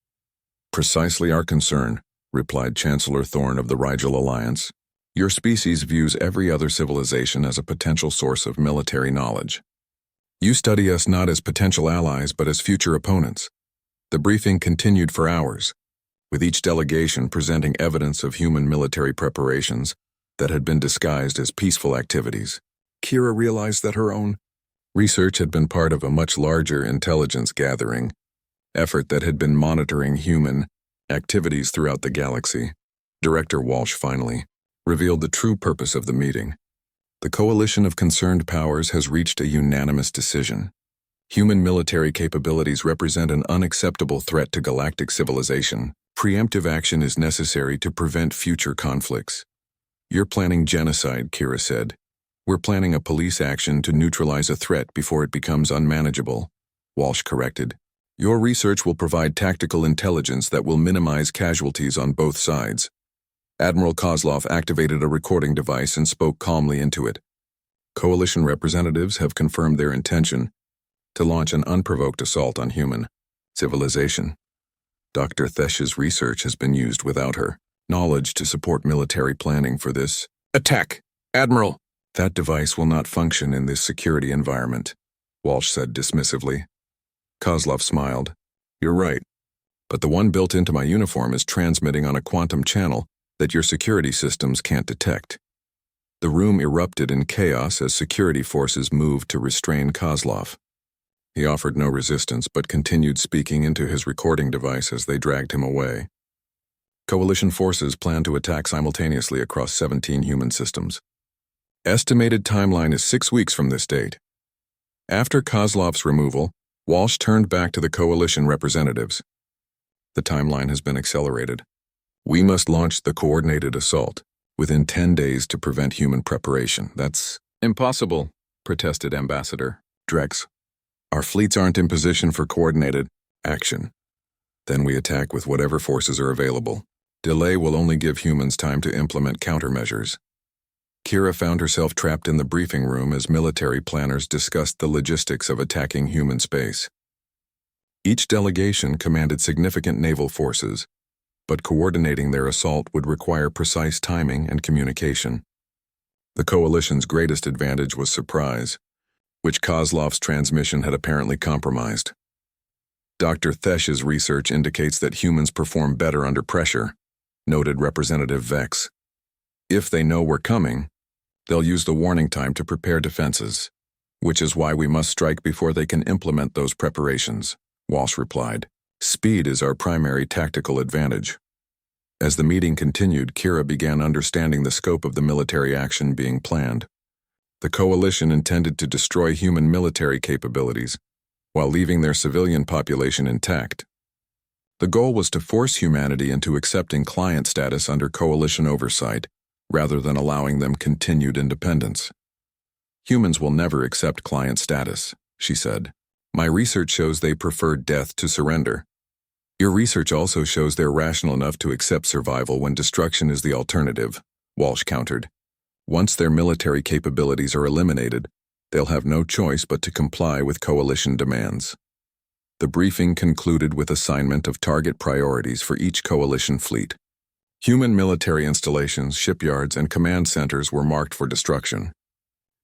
"Precisely our concern," replied Chancellor Thorne of the Rigel Alliance. "Your species views every other civilization as a potential source of military knowledge. You study us not as potential allies but as future opponents." The briefing continued for hours, with each delegation presenting evidence of human military preparations that had been disguised as peaceful activities. Kira realized that her own research had been part of a much larger intelligence gathering effort that had been monitoring human activities throughout the galaxy. Director Walsh finally revealed the true purpose of the meeting. "The coalition of concerned powers has reached a unanimous decision. Human military capabilities represent an unacceptable threat to galactic civilization. Preemptive action is necessary to prevent future conflicts." "You're planning genocide," Kira said. "We're planning a police action to neutralize a threat before it becomes unmanageable," Walsh corrected. "Your research will provide tactical intelligence that will minimize casualties on both sides." Admiral Kozlov activated a recording device and spoke calmly into it. Coalition representatives have confirmed their intention to launch an unprovoked assault on human civilization. Dr. Thesh's research has been used without her knowledge to support military planning for this attack. Admiral, that device will not function in this security environment, Walsh said dismissively. Kozlov smiled. You're right, but the one built into my uniform is transmitting on a quantum channel that your security systems can't detect. The room erupted in chaos as security forces moved to restrain Kozlov. He offered no resistance but continued speaking into his recording device as they dragged him away. Coalition forces plan to attack simultaneously across 17 human systems. Estimated timeline is 6 weeks from this date. After Kozlov's removal, Walsh turned back to the Coalition representatives. The timeline has been accelerated. We must launch the coordinated assault within 10 days to prevent human preparation. That's impossible, protested Ambassador Drex. Our fleets aren't in position for coordinated action. Then we attack with whatever forces are available. Delay will only give humans time to implement countermeasures. Kira found herself trapped in the briefing room as military planners discussed the logistics of attacking human space. Each delegation commanded significant naval forces, but coordinating their assault would require precise timing and communication. The Coalition's greatest advantage was surprise, which Kozlov's transmission had apparently compromised. Dr. Thesh's research indicates that humans perform better under pressure, noted Representative Vex. If they know we're coming, they'll use the warning time to prepare defenses, which is why we must strike before they can implement those preparations, Walsh replied. Speed is our primary tactical advantage. As the meeting continued, Kira began understanding the scope of the military action being planned. The Coalition intended to destroy human military capabilities while leaving their civilian population intact. The goal was to force humanity into accepting client status under Coalition oversight, rather than allowing them continued independence. Humans will never accept client status, she said. My research shows they prefer death to surrender. Your research also shows they're rational enough to accept survival when destruction is the alternative, Walsh countered. Once their military capabilities are eliminated, they'll have no choice but to comply with Coalition demands. The briefing concluded with assignment of target priorities for each Coalition fleet. Human military installations, shipyards, and command centers were marked for destruction.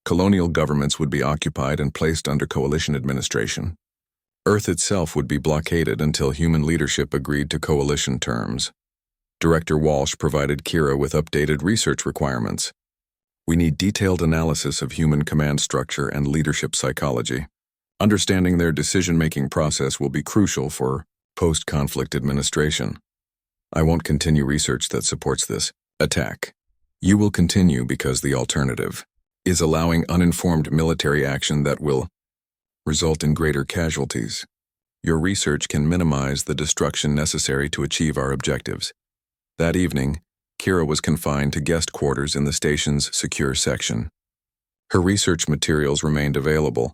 Colonial governments would be occupied and placed under Coalition administration. Earth itself would be blockaded until human leadership agreed to Coalition terms. Director Walsh provided Kira with updated research requirements. We need detailed analysis of human command structure and leadership psychology. Understanding their decision-making process will be crucial for post-conflict administration. I won't continue research that supports this attack. You will continue because the alternative is allowing uninformed military action that will result in greater casualties. Your research can minimize the destruction necessary to achieve our objectives. That evening, Kira was confined to guest quarters in the station's secure section. Her research materials remained available,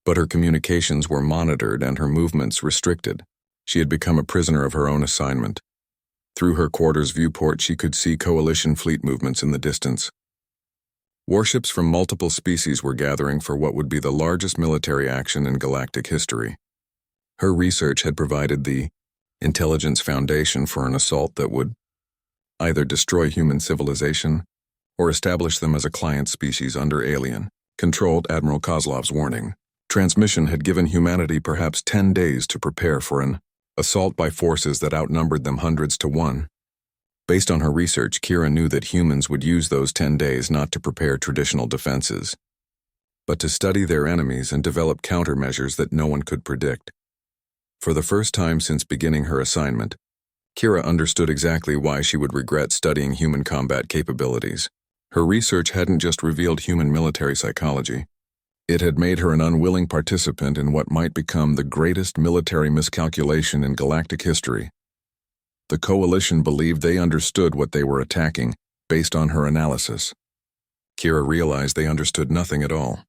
but her communications were monitored and her movements restricted. She had become a prisoner of her own assignment. Through her quarters viewport, she could see Coalition fleet movements in the distance. Warships from multiple species were gathering for what would be the largest military action in galactic history. Her research had provided the intelligence foundation for an assault that would either destroy human civilization or establish them as a client species under alien, controlled. Admiral Kozlov's warning. Transmission had given humanity perhaps 10 days to prepare for an assault by forces that outnumbered them hundreds to one. Based on her research, Kira knew that humans would use those 10 days not to prepare traditional defenses, but to study their enemies and develop countermeasures that no one could predict. For the first time since beginning her assignment, Kira understood exactly why she would regret studying human combat capabilities. Her research hadn't just revealed human military psychology. It had made her an unwilling participant in what might become the greatest military miscalculation in galactic history. The Coalition believed they understood what they were attacking based on her analysis. Kira realized they understood nothing at all.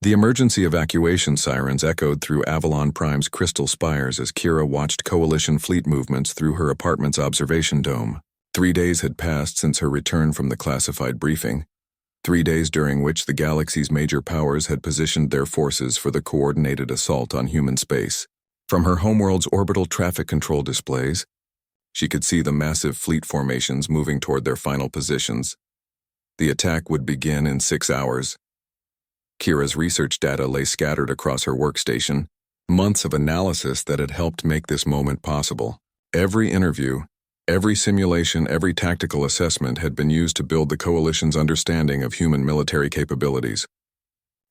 The emergency evacuation sirens echoed through Avalon Prime's crystal spires as Kira watched Coalition fleet movements through her apartment's observation dome. 3 days had passed since her return from the classified briefing, 3 days during which the galaxy's major powers had positioned their forces for the coordinated assault on human space. From her homeworld's orbital traffic control displays, she could see the massive fleet formations moving toward their final positions. The attack would begin in 6 hours. Kira's research data lay scattered across her workstation, months of analysis that had helped make this moment possible. Every interview, every simulation, every tactical assessment had been used to build the Coalition's understanding of human military capabilities.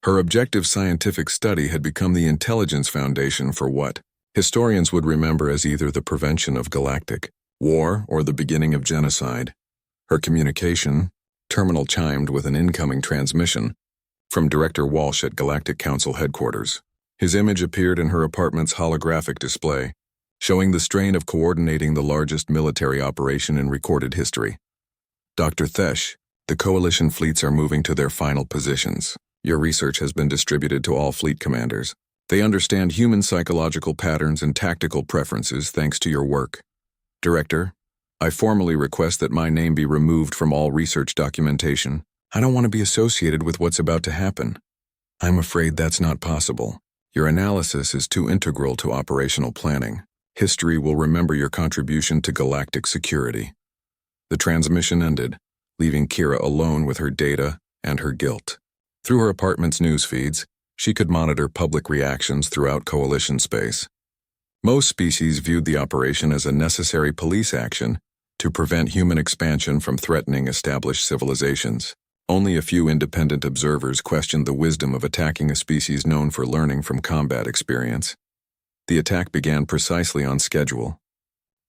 Her objective scientific study had become the intelligence foundation for what historians would remember as either the prevention of galactic war or the beginning of genocide. Her communication terminal chimed with an incoming transmission from Director Walsh at Galactic Council headquarters. His image appeared in her apartment's holographic display, showing the strain of coordinating the largest military operation in recorded history. Dr. Thesh, the Coalition fleets are moving to their final positions. Your research has been distributed to all fleet commanders. They understand human psychological patterns and tactical preferences thanks to your work. Director, I formally request that my name be removed from all research documentation. I don't want to be associated with what's about to happen. I'm afraid that's not possible. Your analysis is too integral to operational planning. History will remember your contribution to galactic security. The transmission ended, leaving Kira alone with her data and her guilt. Through her apartment's news feeds, she could monitor public reactions throughout Coalition space. Most species viewed the operation as a necessary police action to prevent human expansion from threatening established civilizations. Only a few independent observers questioned the wisdom of attacking a species known for learning from combat experience. The attack began precisely on schedule.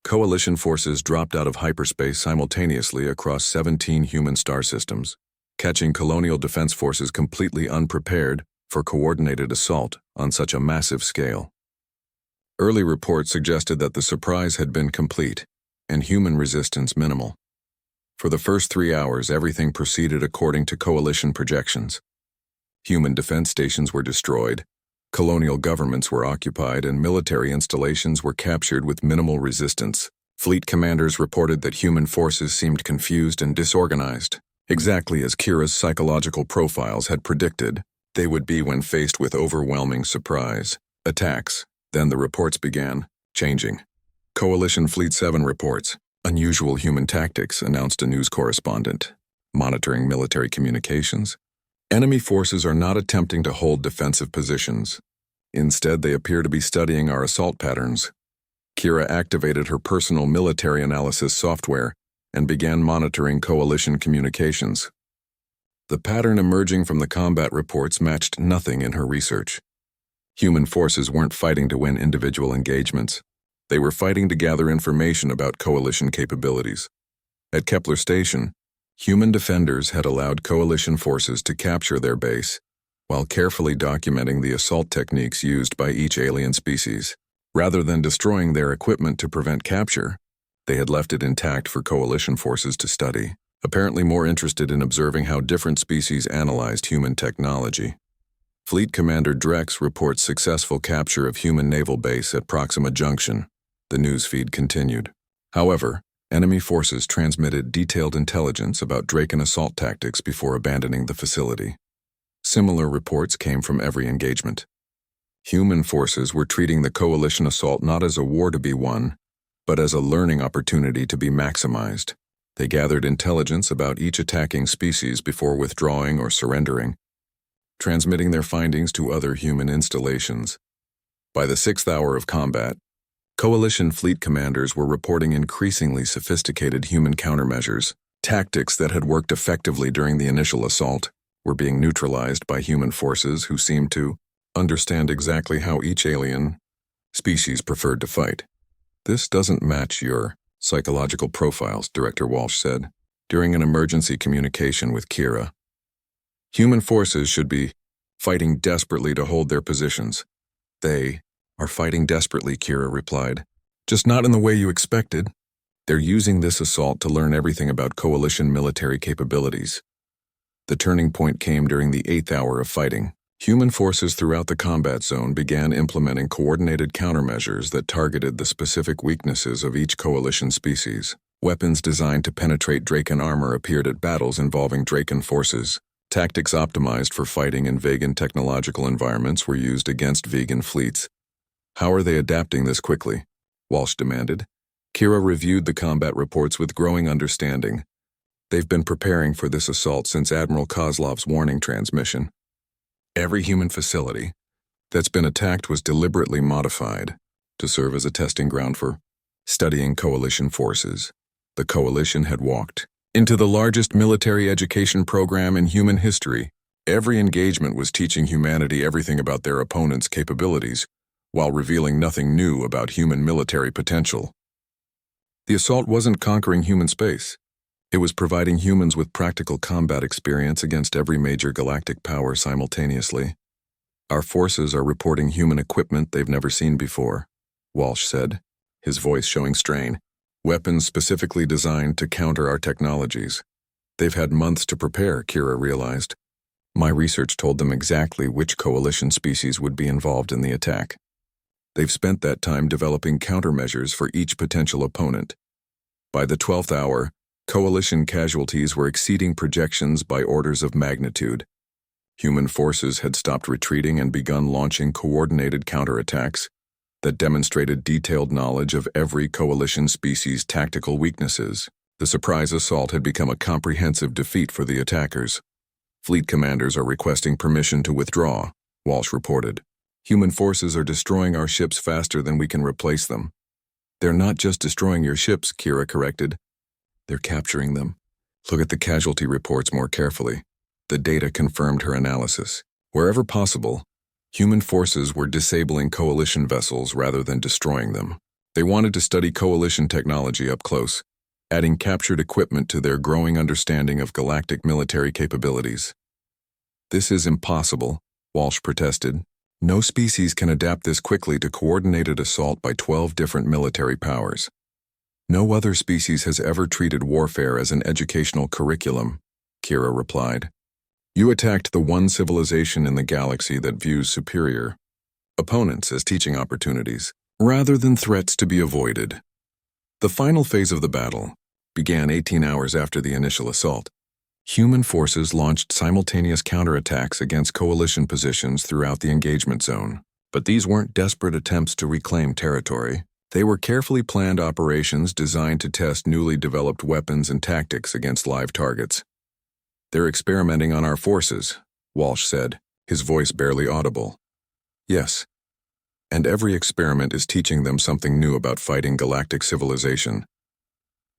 Coalition forces dropped out of hyperspace simultaneously across 17 human star systems, catching colonial defense forces completely unprepared for coordinated assault on such a massive scale. Early reports suggested that the surprise had been complete and human resistance minimal. For the first 3 hours, everything proceeded according to Coalition projections. Human defense stations were destroyed, colonial governments were occupied, and military installations were captured with minimal resistance. Fleet commanders reported that human forces seemed confused and disorganized, exactly as Kira's psychological profiles had predicted they would be when faced with overwhelming surprise attacks. Then the reports began changing. Coalition Fleet 7 reports. Unusual human tactics, announced a news correspondent, monitoring military communications. Enemy forces are not attempting to hold defensive positions. Instead, they appear to be studying our assault patterns. Kira activated her personal military analysis software and began monitoring Coalition communications. The pattern emerging from the combat reports matched nothing in her research. Human forces weren't fighting to win individual engagements. They were fighting to gather information about Coalition capabilities. At Kepler Station, human defenders had allowed Coalition forces to capture their base, while carefully documenting the assault techniques used by each alien species. Rather than destroying their equipment to prevent capture, they had left it intact for Coalition forces to study, apparently more interested in observing how different species analyzed human technology. Fleet Commander Drex reports successful capture of human naval base at Proxima Junction. The newsfeed continued. However, enemy forces transmitted detailed intelligence about Draken assault tactics before abandoning the facility. Similar reports came from every engagement. Human forces were treating the Coalition assault not as a war to be won, but as a learning opportunity to be maximized. They gathered intelligence about each attacking species before withdrawing or surrendering, transmitting their findings to other human installations. By the 6th hour of combat, Coalition fleet commanders were reporting increasingly sophisticated human countermeasures. Tactics that had worked effectively during the initial assault were being neutralized by human forces who seemed to understand exactly how each alien species preferred to fight. This doesn't match your psychological profiles, Director Walsh said, during an emergency communication with Kira. Human forces should be fighting desperately to hold their positions. They are fighting desperately, Kira replied. Just not in the way you expected. They're using this assault to learn everything about Coalition military capabilities. The turning point came during the 8th hour of fighting. Human forces throughout the combat zone began implementing coordinated countermeasures that targeted the specific weaknesses of each Coalition species. Weapons designed to penetrate Draken armor appeared at battles involving Draken forces. Tactics optimized for fighting in vegan technological environments were used against vegan fleets. How are they adapting this quickly? Walsh demanded. Kira reviewed the combat reports with growing understanding. They've been preparing for this assault since Admiral Kozlov's warning transmission. Every human facility that's been attacked was deliberately modified to serve as a testing ground for studying coalition forces. The coalition had walked into the largest military education program in human history. Every engagement was teaching humanity everything about their opponent's capabilities, while revealing nothing new about human military potential. The assault wasn't conquering human space. It was providing humans with practical combat experience against every major galactic power simultaneously. Our forces are reporting human equipment they've never seen before, Walsh said, his voice showing strain. Weapons specifically designed to counter our technologies. They've had months to prepare, Kira realized. My research told them exactly which coalition species would be involved in the attack. They've spent that time developing countermeasures for each potential opponent. By the 12th hour, coalition casualties were exceeding projections by orders of magnitude. Human forces had stopped retreating and begun launching coordinated counterattacks that demonstrated detailed knowledge of every coalition species' tactical weaknesses. The surprise assault had become a comprehensive defeat for the attackers. Fleet commanders are requesting permission to withdraw, Walsh reported. Human forces are destroying our ships faster than we can replace them. They're not just destroying your ships, Kira corrected. They're capturing them. Look at the casualty reports more carefully. The data confirmed her analysis. Wherever possible, human forces were disabling coalition vessels rather than destroying them. They wanted to study coalition technology up close, adding captured equipment to their growing understanding of galactic military capabilities. This is impossible, Walsh protested. No species can adapt this quickly to coordinated assault by 12 different military powers. No other species has ever treated warfare as an educational curriculum, Kira replied. You attacked the one civilization in the galaxy that views superior opponents as teaching opportunities, rather than threats to be avoided. The final phase of the battle began 18 hours after the initial assault. Human forces launched simultaneous counterattacks against coalition positions throughout the engagement zone. But these weren't desperate attempts to reclaim territory. They were carefully planned operations designed to test newly developed weapons and tactics against live targets. They're experimenting on our forces, Walsh said, his voice barely audible. Yes. And every experiment is teaching them something new about fighting galactic civilization.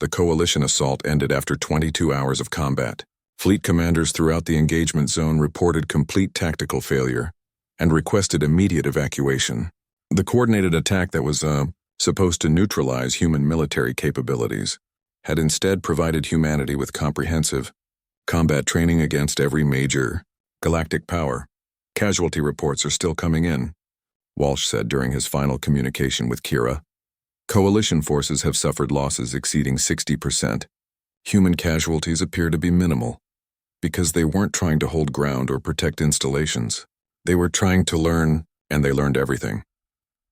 The coalition assault ended after 22 hours of combat. Fleet commanders throughout the engagement zone reported complete tactical failure and requested immediate evacuation. The coordinated attack that was, supposed to neutralize human military capabilities had instead provided humanity with comprehensive combat training against every major galactic power. Casualty reports are still coming in, Walsh said during his final communication with Kira. Coalition forces have suffered losses exceeding 60%. Human casualties appear to be minimal, because they weren't trying to hold ground or protect installations. They were trying to learn, and they learned everything.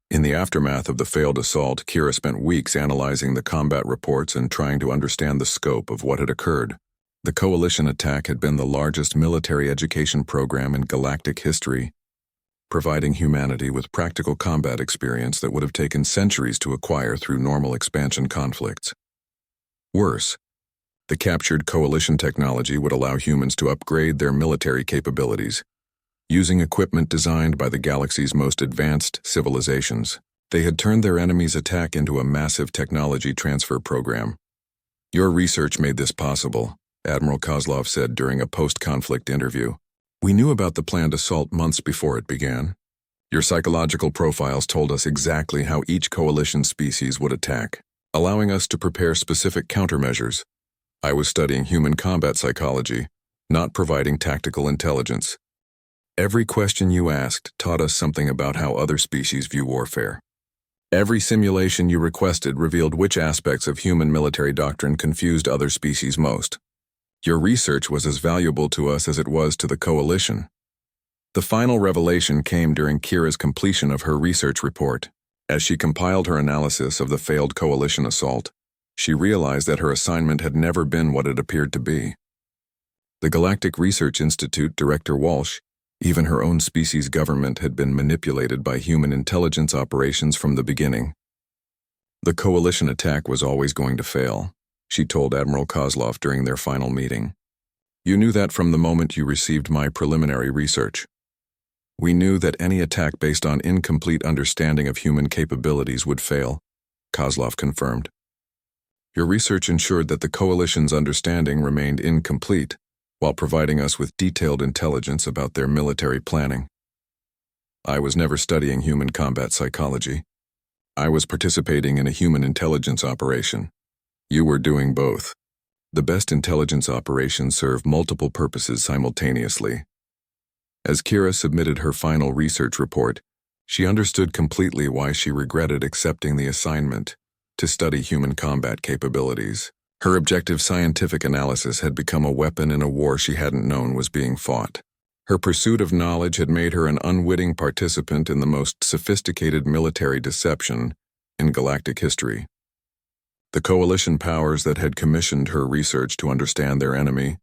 In the aftermath of the failed assault, Kira spent weeks analyzing the combat reports and trying to understand the scope of what had occurred. The coalition attack had been the largest military education program in galactic history, providing humanity with practical combat experience that would have taken centuries to acquire through normal expansion conflicts. Worse, the captured coalition technology would allow humans to upgrade their military capabilities, using equipment designed by the galaxy's most advanced civilizations. They had turned their enemy's attack into a massive technology transfer program. Your research made this possible, Admiral Kozlov said during a post-conflict interview. We knew about the planned assault months before it began. Your psychological profiles told us exactly how each coalition species would attack, allowing us to prepare specific countermeasures. I was studying human combat psychology, not providing tactical intelligence. Every question you asked taught us something about how other species view warfare. Every simulation you requested revealed which aspects of human military doctrine confused other species most. Your research was as valuable to us as it was to the coalition. The final revelation came during Kira's completion of her research report. As she compiled her analysis of the failed coalition assault, she realized that her assignment had never been what it appeared to be. The Galactic Research Institute Director Walsh, even her own species' government had been manipulated by human intelligence operations from the beginning. The coalition attack was always going to fail, she told Admiral Kozlov during their final meeting. You knew that from the moment you received my preliminary research. We knew that any attack based on incomplete understanding of human capabilities would fail, Kozlov confirmed. Your research ensured that the coalition's understanding remained incomplete, while providing us with detailed intelligence about their military planning. I was never studying human combat psychology. I was participating in a human intelligence operation. You were doing both. The best intelligence operations serve multiple purposes simultaneously. As Kira submitted her final research report, she understood completely why she regretted accepting the assignment to study human combat capabilities. Her objective scientific analysis had become a weapon in a war she hadn't known was being fought. Her pursuit of knowledge had made her an unwitting participant in the most sophisticated military deception in galactic history. The coalition powers that had commissioned her research to understand their enemy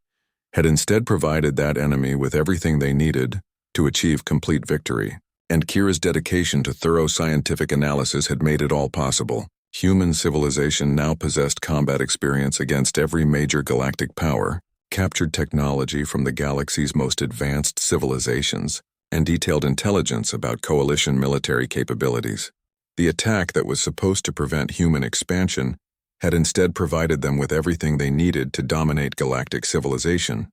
had instead provided that enemy with everything they needed to achieve complete victory, and Kira's dedication to thorough scientific analysis had made it all possible. Human civilization now possessed combat experience against every major galactic power, captured technology from the galaxy's most advanced civilizations, and detailed intelligence about coalition military capabilities. The attack that was supposed to prevent human expansion had instead provided them with everything they needed to dominate galactic civilization.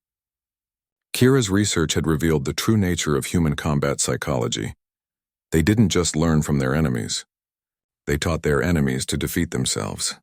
Kira's research had revealed the true nature of human combat psychology. They didn't just learn from their enemies. They taught their enemies to defeat themselves.